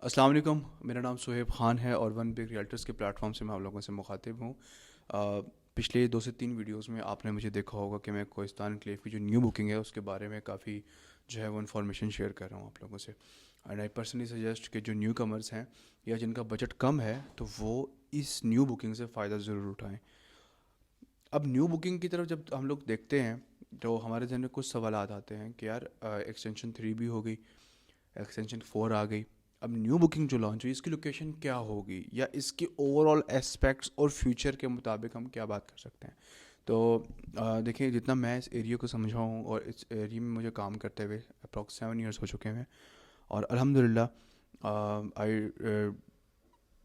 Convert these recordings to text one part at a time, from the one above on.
अस्सलाम वालेकुम। मेरा नाम सुहेब ख़ान है और वन बिग रियल्टर्स के प्लेटफॉर्म से मैं आप लोगों से मुखातिब हूँ। पिछले 2 से 3 वीडियोस में आपने मुझे देखा होगा कि मैं कोहिस्तान एन्क्लेव की जो न्यू बुकिंग है उसके बारे में काफ़ी जो है वो इन्फॉर्मेशन शेयर कर रहा हूँ आप लोगों से। एंड आई पर्सनली सजेस्ट कि जो न्यू कमर्स हैं या जिनका बजट कम है तो वो इस न्यू बुकिंग से फ़ायदा ज़रूर उठाएँ। अब न्यू बुकिंग की तरफ जब हम लोग देखते हैं तो हमारे जहन में कुछ सवाल आते हैं कि यार एक्सटेंशन 3 भी हो गई, एक्सटेंशन 4 आ गई। अब न्यू बुकिंग जो लॉन्च हुई इसकी लोकेशन क्या होगी या इसके ओवरऑल एस्पेक्ट्स और फ्यूचर के मुताबिक हम क्या बात कर सकते हैं। तो देखिए, जितना मैं इस एरिया को समझा हूँ और इस एरिया में मुझे काम करते हुए अप्रॉक्स 7 ईयर्स हो चुके हैं और अल्हम्दुलिल्लाह आई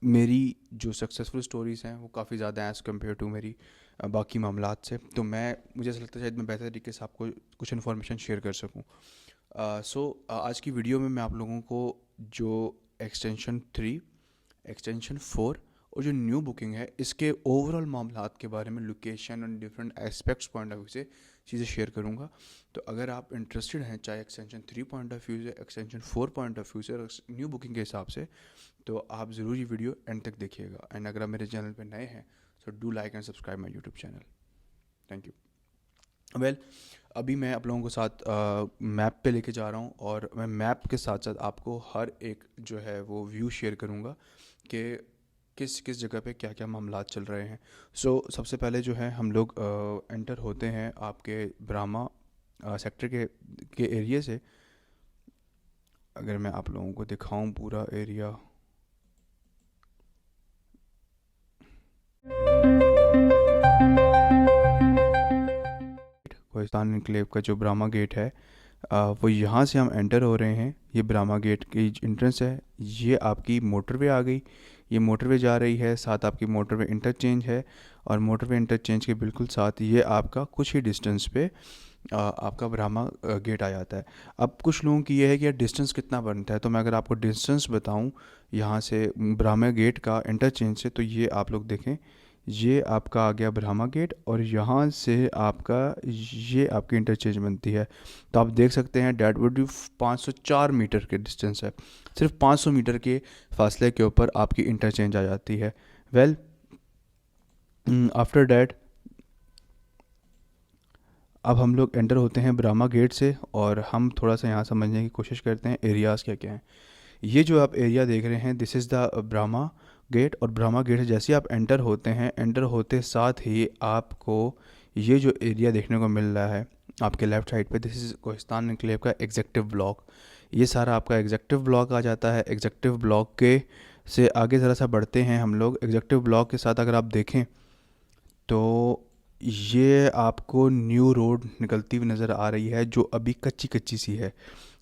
मेरी जो सक्सेसफुल स्टोरीज़ हैं वो काफ़ी ज़्यादा एज़ कम्पेयर टू मेरी बाकी मामलात से। तो मुझे ऐसा लगता है शायद मैं बेहतर तरीके से आपको कुछ इन्फॉर्मेशन शेयर कर सकूँ। आज की वीडियो में मैं आप लोगों को जो एक्सटेंशन 3, एक्सटेंशन 4 और जो न्यू बुकिंग है इसके ओवरऑल मामलात के बारे में लोकेशन और different aspects point of view से चीज़ें शेयर करूँगा। तो अगर आप इंटरेस्टेड हैं चाहे एक्सटेंशन 3 पॉइंट ऑफ व्यू से, एक्सटेंशन 4 पॉइंट ऑफ व्यू से और न्यू बुकिंग के हिसाब से, तो आप ज़रूर ये वीडियो एंड तक देखिएगा। एंड अगर आप मेरे चैनल पर नए हैं तो do like and subscribe my YouTube channel. Thank you. Well, अभी मैं आप लोगों को साथ मैप पे लेके जा रहा हूँ और मैं मैप के साथ साथ आपको हर एक जो है वो व्यू शेयर करूँगा कि किस किस जगह पे क्या क्या मामलात चल रहे हैं। सबसे पहले जो है हम लोग एंटर होते हैं आपके ब्राह्मा सेक्टर के एरिया से। अगर मैं आप लोगों को दिखाऊं पूरा एरिया, कोहिस्तान एन्क्लेव का जो ब्राह्मा गेट है वो यहाँ से हम एंटर हो रहे हैं। ये ब्राह्मा गेट की एंट्रेंस है। ये आपकी मोटरवे आ गई, ये मोटरवे जा रही है, साथ आपकी मोटरवे इंटरचेंज है और मोटरवे इंटरचेंज के बिल्कुल साथ ये आपका कुछ ही डिस्टेंस पे आपका ब्राह्मा गेट आ जाता है। अब कुछ लोगों की ये है कि यार डिस्टेंस कितना बनता है, तो मैं अगर आपको डिस्टेंस बताऊं यहाँ से ब्राह्मा गेट का इंटरचेंज से, तो ये आप लोग देखें, ये आपका आ गया ब्रह्मा गेट और यहाँ से आपका ये आपकी इंटरचेंज बनती है। तो आप देख सकते हैं डैट वुड बी 504 मीटर के डिस्टेंस है। सिर्फ 500 मीटर के फासले के ऊपर आपकी इंटरचेंज आ जाती है। वेल, आफ्टर डैट अब हम लोग एंटर होते हैं ब्रह्मा गेट से और हम थोड़ा सा यहाँ समझने की कोशिश करते हैं एरियाज़ क्या क्या हैं। ये जो आप एरिया देख रहे हैं this is the Brahma gate. और ब्रह्मा गेट से जैसे ही आप एंटर होते हैं, एंटर होते साथ ही आपको ये जो एरिया देखने को मिल रहा है आपके लेफ़्ट साइड पे, दिस इज़ कोहिस्तान एन्क्लेव का एग्जेक्टिव ब्लॉक। ये सारा आपका एग्जेक्टिव ब्लॉक आ जाता है। एग्जेक्टिव ब्लॉक के से आगे ज़रा सा बढ़ते हैं हम लोग। एग्जेक्टिव ब्लॉक के साथ अगर आप देखें तो ये आपको न्यू रोड निकलती हुई नज़र आ रही है जो अभी कच्ची कच्ची सी है।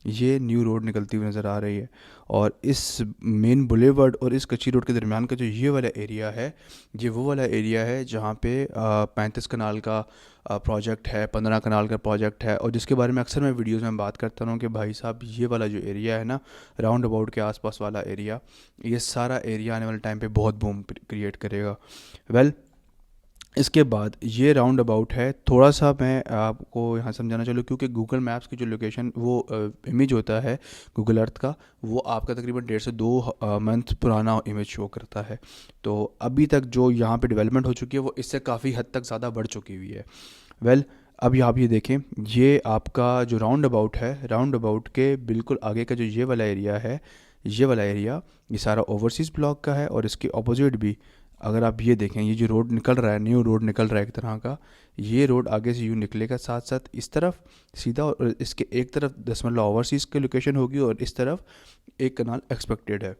ये न्यू रोड निकलती हुई नज़र आ रही है और इस मेन बुलेवर्ड और इस कच्ची रोड के दरमियान का जो ये वाला एरिया है, ये वो वाला एरिया है जहाँ पे 35 कनाल का प्रोजेक्ट है, 15 कनाल का प्रोजेक्ट है और जिसके बारे में अक्सर मैं वीडियोस में बात करता हूँ कि भाई साहब ये वाला जो एरिया है ना, राउंड अबाउट के आसपास वाला एरिया, ये सारा एरिया आने वाले टाइम पे बहुत बूम क्रिएट करेगा। वेल, इसके बाद ये राउंड अबाउट है। थोड़ा सा मैं आपको यहाँ समझाना चाहूँ क्योंकि गूगल मैप्स की जो लोकेशन वो इमेज होता है गूगल अर्थ का, वो आपका तकरीबन 1.5 से 2 मंथ पुराना इमेज शो करता है। तो अभी तक जो यहाँ पे डेवलपमेंट हो चुकी है वो इससे काफ़ी हद तक ज़्यादा बढ़ चुकी हुई है। वेल, अब आप ये देखें, ये आपका जो राउंड अबाउट है, राउंड अबाउट के बिल्कुल आगे का जो ये वाला एरिया है, ये वाला एरिया ये सारा ओवरसीज़ ब्लॉक का है। और इसके अपोजिट भी अगर आप ये देखें, ये जो रोड निकल रहा है, न्यू रोड निकल रहा है एक तरह का, ये रोड आगे से यूँ निकलेगा साथ साथ इस तरफ सीधा और इसके एक तरफ 10 ओवरसीज़ की लोकेशन होगी और इस तरफ एक कनाल एक्सपेक्टेड है।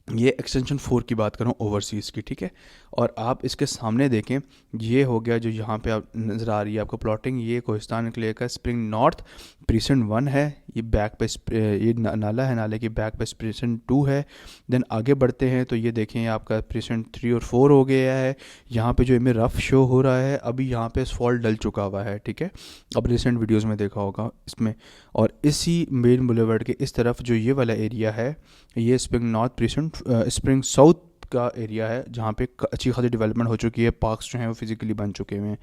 ये एक्सटेंशन 4 की बात कर रहा हूँ ओवरसीज़ की, ठीक है। और आप इसके सामने देखें, ये हो गया जो यहाँ पे आप नज़र आ रही है आपको प्लॉटिंग, ये कोहिस्तान एन्क्लेव का स्प्रिंग नॉर्थ प्रीसेंट 1 है। ये बैक पे ये नाला है, नाले की बैक पे प्रीसेंट 2 है। देन आगे बढ़ते हैं तो ये देखें ये आपका प्रीसेंट 3 और 4 हो गया है। यहाँ पे जो इमें रफ़ शो हो रहा है, अभी यहाँ पे सॉल्ट डल चुका हुआ है, ठीक है। अब रिसेंट वीडियोज़ में देखा होगा इसमें। और इसी मेन बुलेवर्ड के इस तरफ जो ये वाला एरिया है, ये spring north precinct spring south का एरिया है जहाँ पे अच्छी खासी डेवलपमेंट हो चुकी है, पार्क्स जो हैं वो फिज़िकली बन चुके हुए हैं।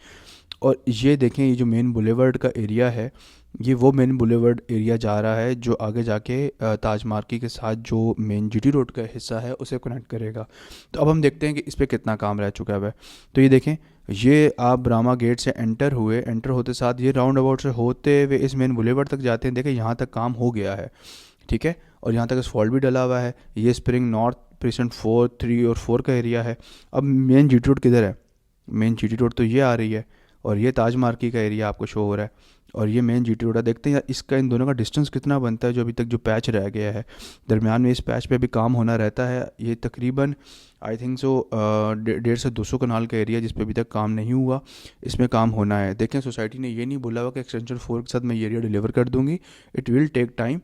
और ये देखें, ये जो मेन बुलेवर्ड का एरिया है ये वो मेन बुलेवर्ड एरिया जा रहा है जो आगे जाके ताज मार्की के साथ जो मेन जीटी रोड का हिस्सा है उसे कनेक्ट करेगा। तो अब हम देखते हैं कि इस पे कितना काम रह चुका है। तो ये देखें, ये आप ब्राह्मा गेट से एंटर हुए, एंटर होते साथ ये राउंड अबाउट से होते हुए इस मेन बुलेवर्ड तक जाते हैं। देखें यहाँ तक काम हो गया है, ठीक है, और यहाँ तक असफॉल्ट भी डला हुआ है। ये स्प्रिंग नॉर्थ प्रीसेंट 4, 3 और 4 का एरिया है। अब मेन जीटी रोड किधर है? मेन जीटी रोड तो ये आ रही है, और ये ताज मार्की का एरिया आपको शो हो रहा है, और ये मेन जीटी रोड है। देखते हैं यार इसका इन दोनों का डिस्टेंस कितना बनता है, जो अभी तक जो पैच रह गया है दरमियान में। इस पैच पे भी काम होना रहता है। ये तकरीबन आई थिंक सो 150 से 200 कनाल का एरिया जिस पे अभी तक काम नहीं हुआ, इसमें काम होना है। देखें, सोसाइटी ने ये नहीं बोला हुआ कि एक्सटेंशन 4 के साथ मैं ये एरिया डिलीवर कर दूंगी, इट विल टेक टाइम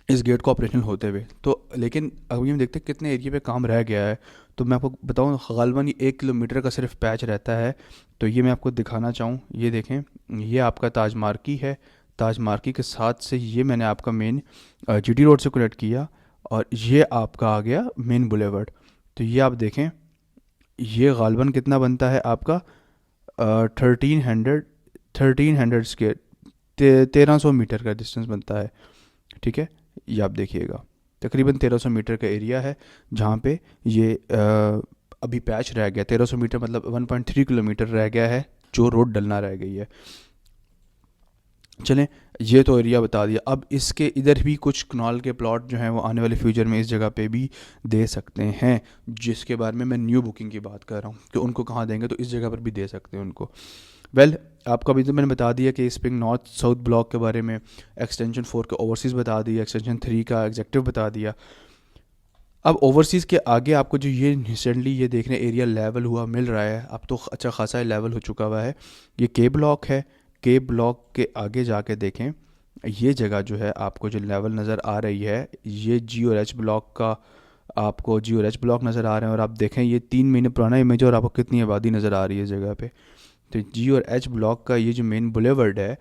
इस गेट को ऑपरेशनल होते हुए। तो लेकिन अभी हम देखते हैं कितने एरिया पे काम रह गया है। तो मैं आपको बताऊं, गालबन ये 1 किलोमीटर का सिर्फ पैच रहता है। तो ये मैं आपको दिखाना चाहूँ, ये देखें, ये आपका ताज मार्की है। ताज मार्की के साथ से ये मैंने आपका मेन जीटी रोड से कनेक्ट किया, और ये आपका आ गया मेन बुलेवर्ड। तो ये आप देखें, ये गालबन कितना बनता है आपका 1300 स्केयर, 1300 मीटर का डिस्टेंस बनता है, ठीक है। ये आप देखिएगा तकरीबन 1300 मीटर का एरिया है जहाँ पे ये अभी पैच रह गया। 1300 मीटर मतलब 1.3 किलोमीटर रह गया है जो रोड डलना रह गई है। चलें, ये तो एरिया बता दिया। अब इसके इधर भी कुछ कनाल के प्लॉट जो हैं वो आने वाले फ्यूचर में इस जगह पे भी दे सकते हैं, जिसके बारे में मैं न्यू बुकिंग की बात कर रहा हूँ कि उनको कहाँ देंगे, तो इस जगह पर भी दे सकते हैं उनको। आपको अभी तो मैंने बता दिया कि स्प्रिंग नॉर्थ साउथ ब्लॉक के बारे में, एक्सटेंशन 4 का ओवरसीज़ बता दिया, एक्सटेंशन 3 का एग्जेक्टिव बता दिया। अब ओवरसीज़ के आगे आपको जो ये रिसेंटली ये देखने एरिया लेवल हुआ मिल रहा है, अब तो अच्छा खासा लेवल हो चुका हुआ है। ये के ब्लॉक है। के ब्लॉक के आगे जाके देखें, ये जगह जो है आपको जो लेवल नज़र आ रही है, ये जी और एच ब्लॉक का आपको जी और एच ब्लॉक नज़र आ रहे हैं। और आप देखें ये 3 महीने पुराना इमेज है और आपको कितनी आबादी नज़र आ रही है इस जगह पे। तो जी और एच ब्लॉक का ये जो मेन बुलेवर्ड है,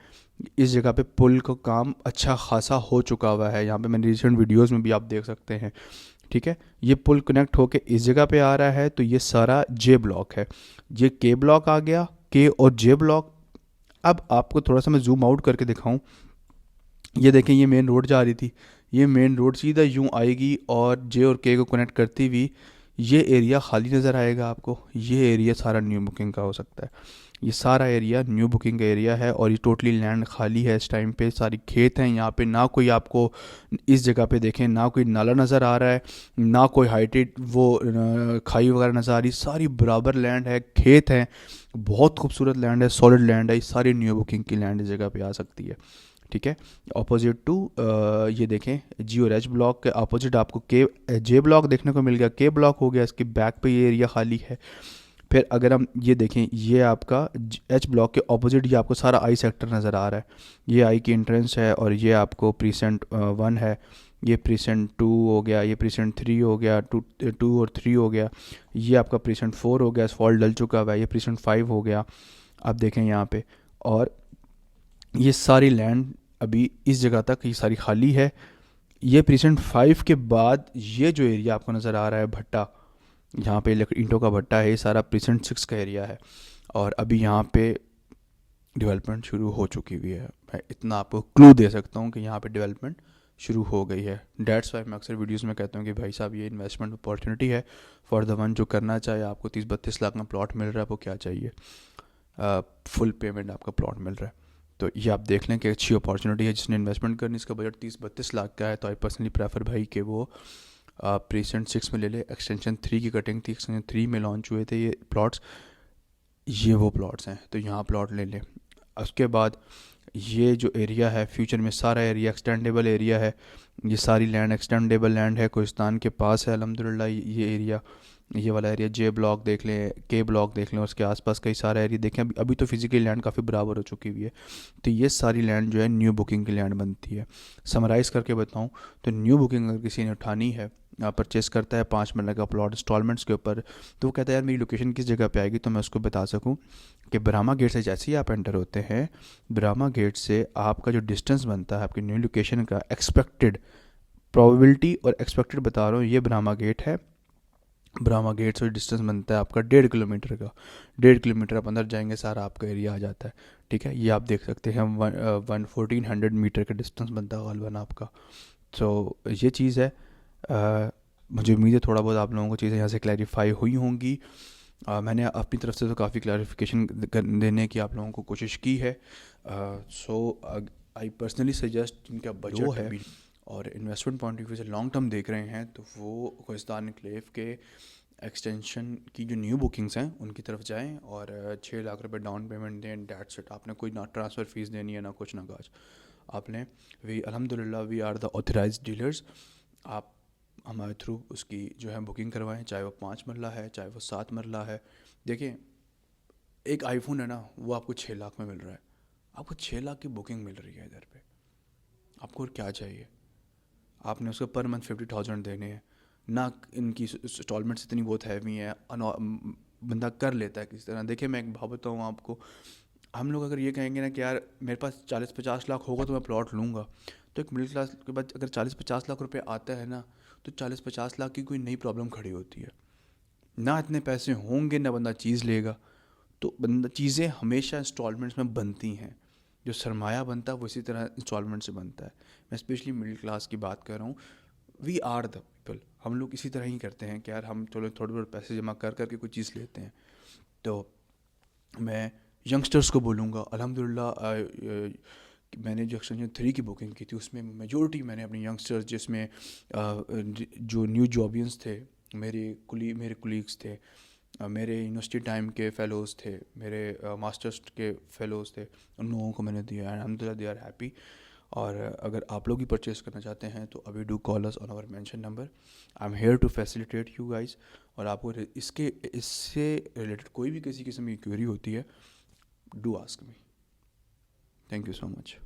इस जगह पे पुल का काम अच्छा खासा हो चुका हुआ है। यहाँ पे मैंने रिसेंट वीडियोस में भी आप देख सकते हैं, ठीक है। ये पुल कनेक्ट होके इस जगह पे आ रहा है। तो ये सारा जे ब्लॉक है, ये के ब्लॉक आ गया, के और जे ब्लॉक। अब आपको थोड़ा सा मैं जूम आउट करके दिखाऊं, ये देखें, ये मेन रोड जा रही थी, ये मेन रोड सीधा यूं आएगी और जे और के को कनेक्ट करती हुई ये एरिया खाली नज़र आएगा आपको। ये एरिया सारा न्यू बुकिंग का हो सकता है। ये सारा एरिया न्यू बुकिंग का एरिया है, और ये टोटली लैंड खाली है इस टाइम पे। सारी खेत हैं यहाँ पे, ना कोई आपको इस जगह पे देखें ना कोई नाला नज़र आ रहा है, ना कोई हाइटेड वो खाई वगैरह नज़र आ रही। सारी बराबर लैंड है, खेत हैं, बहुत खूबसूरत लैंड है, सॉलिड लैंड है। ये सारी न्यू बुकिंग की लैंड इस जगह पे आ सकती है, ठीक है। अपोजिट टू ये देखें, जी और एच ब्लॉक के अपोजिट आपको के जे ब्लॉक देखने को मिल गया, के ब्लॉक हो गया, इसके बैक पे ये एरिया खाली है। फिर अगर हम ये देखें, ये आपका एच ब्लॉक के ऑपोजिट ये आपको सारा आई सेक्टर नज़र आ रहा है। ये आई की एंट्रेंस है, और ये आपको प्रीसेंट 1 है, ये प्रीसेंट 2 हो गया, ये प्रीसेंट 3 हो गया, 2 और 3 हो गया, ये आपका प्रीसेंट 4 हो गया, फॉल्ट डल चुका हुआ है, ये प्रीसेंट 5 हो गया। आप देखें यहाँ पे, और ये सारी लैंड अभी इस जगह तक ये सारी खाली है। ये प्रीसेंट 5 के बाद ये जो एरिया आपको नज़र आ रहा है भट्टा, यहाँ पे ईंटों का भट्टा है, ये सारा प्रीसेंट 6 का एरिया है, और अभी यहाँ पे डेवलपमेंट शुरू हो चुकी हुई है। मैं इतना आपको क्लू दे सकता हूँ कि यहाँ पे डेवलपमेंट शुरू हो गई है। डेट्स वाई मैं अक्सर वीडियोस में कहता हूँ कि भाई साहब ये इन्वेस्टमेंट अपॉर्चुनिटी है फॉर द वन जो करना चाहे। आपको 30-32 लाख में प्लॉट मिल रहा है, वो क्या चाहिए, फुल पेमेंट आपका प्लॉट मिल रहा है। तो ये आप देख लें कि अच्छी अपॉर्चुनिटी है। जिसने इन्वेस्टमेंट करनी, इसका बजट 30-32 लाख का है, तो आई पर्सनली प्रेफर भाई कि वो प्रीसेंट 6 में ले ले। एक्सटेंशन 3 की कटिंग थी, एक्सटेंशन 3 में लॉन्च हुए थे ये प्लॉट्स, ये वो प्लॉट्स हैं, तो यहाँ प्लॉट ले लें। उसके बाद ये जो एरिया है फ्यूचर में सारा एरिया एक्सटेंडेबल एरिया है। ये सारी लैंड एक्सटेंडेबल लैंड है, कोहिस्तान के पास है अल्हम्दुलिल्लाह। ये एरिया, ये वाला एरिया जे ब्लॉक देख लें, के ब्लॉक देख लें, उसके आसपास कई सारा एरिया देखें। अभी तो फिजिकली लैंड काफ़ी बराबर हो चुकी हुई है। तो ये सारी लैंड जो है न्यू बुकिंग की लैंड बनती है। समराइज़ करके बताऊं तो न्यू बुकिंग अगर किसी ने उठानी है, परचेस करता है 5 मरले का प्लॉट इंस्टॉलमेंट्स के ऊपर, तो वो कहता है यार मेरी लोकेशन किस जगह पे आएगी, तो मैं उसको बता सकूं कि ब्राह्मा गेट से जैसे ही आप एंटर होते हैं, ब्राह्मा गेट से आपका जो डिस्टेंस बनता है आपकी न्यू लोकेशन का, एक्सपेक्टेड प्रोबेबिलिटी और एक्सपेक्टेड बता रहा हूँ, ये ब्राह्मा गेट है ब्राह्मा गेट से डिस्टेंस बनता है आपका 1.5 किलोमीटर का। 1.5 किलोमीटर आप अंदर जाएंगे सारा आपका एरिया आ जाता है। ठीक है, ये आप देख सकते हैं 1400 मीटर का डिस्टेंस बनता है गालबन आपका। सो ये चीज़ है। मुझे उम्मीद है थोड़ा बहुत आप लोगों को चीज़ें यहाँ से क्लैरिफाई हुई होंगी। मैंने अपनी तरफ से तो काफ़ी क्लैरिफिकेशन देने की आप लोगों को कोशिश की है। सो आई पर्सनली सजेस्ट जिनका बजट है और इन्वेस्टमेंट पॉइंट ऑफ व्यू से लॉन्ग टर्म देख रहे हैं तो वो कोहिस्तान एन्क्लेव के एक्सटेंशन की जो न्यू बुकिंग्स हैं उनकी तरफ जाएं और 6 लाख रुपए डाउन पेमेंट दें। That's it. आपने कोई ना ट्रांसफ़र फ़ीस देनी है ना कुछ ना काज। आपने वी अल्हम्दुलिल्लाह we are the authorised dealers. आप हमारे थ्रू उसकी जो है बुकिंग करवाएं, चाहे वो 5 मरला है चाहे वो 7 मरला है। देखिए, एक आईफोन है ना, वो आपको 6 लाख में मिल रहा है। आपको 6 लाख की बुकिंग मिल रही है इधर पे। आपको और क्या चाहिए? आपने उसको पर मंथ 50,000 देने हैं ना। इनकी इंस्टॉलमेंट्स इतनी बहुत हैवी हैं, बंदा कर लेता है किसी तरह। देखिए, मैं एक बात बताऊँ आपको, हम लोग अगर ये कहेंगे ना कि यार मेरे पास 40-50 लाख होगा तो मैं प्लॉट लूँगा, तो एक मिडिल क्लास के बाद अगर 40-50 लाख रुपए आता है ना, तो 40-50 लाख की कोई नई प्रॉब्लम खड़ी होती है। ना इतने पैसे होंगे ना बंदा चीज़ लेगा। तो बंदा चीज़ें हमेशा इंस्टॉलमेंट्स में बनती हैं। जो सरमाया बनता है वो इसी तरह इंस्टॉलमेंट से बनता है। मैं स्पेशली मिडिल क्लास की बात कर रहा हूँ। We are the people. हम लोग इसी तरह ही करते हैं कि यार हम थोड़े थोड़े बहुत पैसे जमा कर करके कोई चीज़ लेते हैं। तो मैं यंगस्टर्स को बोलूँगा अल्हम्दुलिल्लाह मैंने जो एक्सटेंशन 3 की बुकिंग की थी उसमें मेजोरिटी मैंने अपने यंगस्टर्स जिसमें जो न्यू जॉबियंस थे, मेरे कुलीग्स थे, मेरे यूनिवर्सिटी टाइम के फ़ेलोज़ थे, मेरे मास्टर्स के फ़ेलोज़ थे, उन लोगों को मैंने दिया है। अल्हम्दुलिल्लाह दे आर हैप्पी। और अगर आप लोग भी परचेज़ करना चाहते हैं तो अभी do call us on our mention number. I am here to facilitate you guys. और आपको इससे रिलेटेड कोई भी किसी किस्म की क्वेरी होती है, do ask me. Thank you so much.